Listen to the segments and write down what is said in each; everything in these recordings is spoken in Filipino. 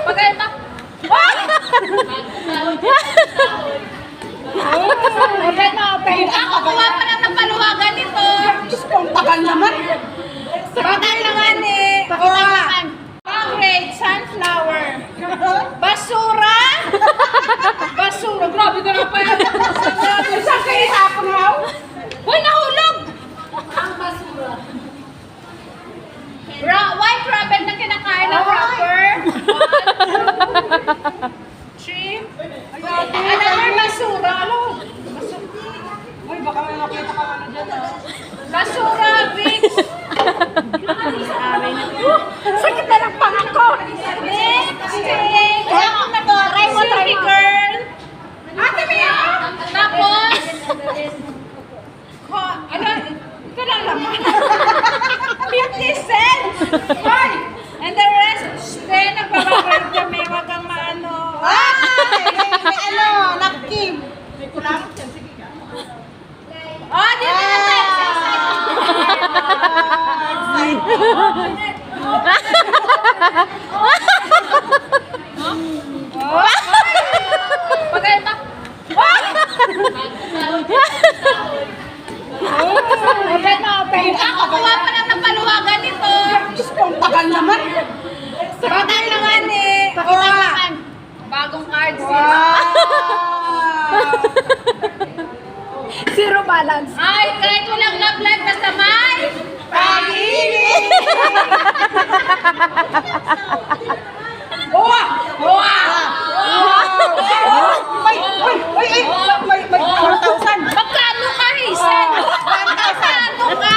Pagkita. Open na, open. Ako kuha pa lang ng paluwagan nito. Ang tagal naman. Bakal naman eh. Concrete, sunflower. Basura. Basura. Grabe ka na pa yan. Saan kayo itapon mo? Uy, nahulog. Ang basura. White rabbit na kinakain ng wrapper. 1, 2, 3. Another basura. Ano? Uy, baka may makita ka ano dyan. Basura, Vicks. Sakit na lang pangat ko. Lipstick. Kaya ako na to. Try mo, girl. Ate Mia! Tapos, ano? Ito lang naman. 50 cents. Hoy! And the rest, stay, nagpapagod kami. Wag kang maano. Ay! May ano, napkin. May kulang. Oh, dito na tayo sa Pagkita. Open na, open. Ako kuha pa lang ng paluwagan nito. Ang tagal naman. Bakal naman eh. Pakita naman. Bagong cards. Zero balance. Ay, kahit walang love life, basta may Pag-ibig! Owa! Owa! May 4,000. Magkano ka, Hazel? Magkano ka?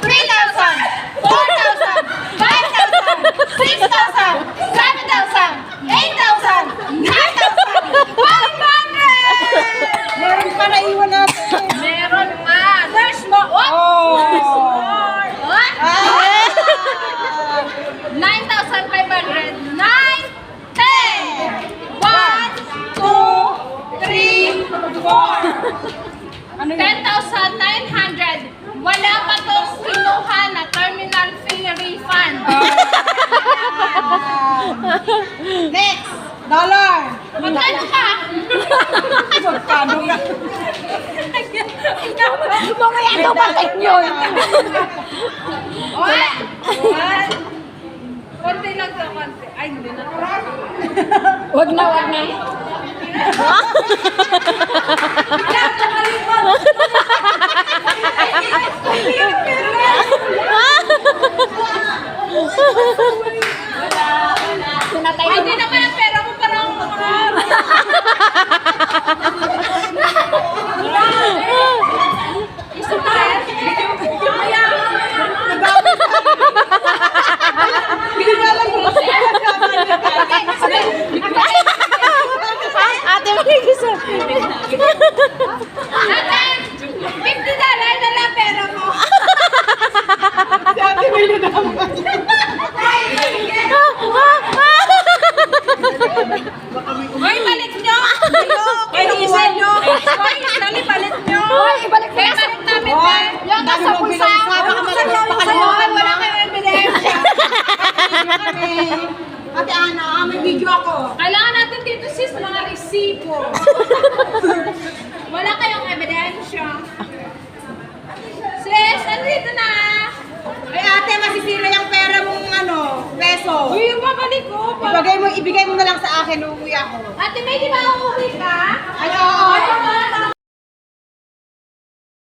3,000. 4,000. 5,000. 6,000. 7,000. 8,000. 9,000. 500! Meron pa na iwan natin. Meron pa. There's more. Oh! There's more. What? 9,500. 9, 10. 1, 2, 3, 4. Ano 10,900. Wala pa tong kinuha na terminal fee refund. Next! Dollar! Magkano ka? Magkano na? Mamaya dumating yun. Wala. Konti lang to, konti. Ay, hindi na. Wag na, wag na. Ay, hindi naman ang pera mo parang Isa pa rin? Kaya Ate, may gusto. Ate, $50 na lang pera mo. Si ate may nanaman. Hoy, balik nyo! Kay Hazel nyo! Hoy, dali, balik nyo! Hoy, ibalik nyo! Balik namin, Hoy, yung nasa pulsa! Wala kayong ebidensya! Ate Ana, may video ako. Kailangan natin dito, sis, mga resibo. Wala kayong ebidensya. Sis, andito na! Ay ate, masisira yung pera mong peso. Uy, yung babalik ko. Ibigay mo na lang sa akin, uuwi ako. Ate May, di ba uuwi ka? Ay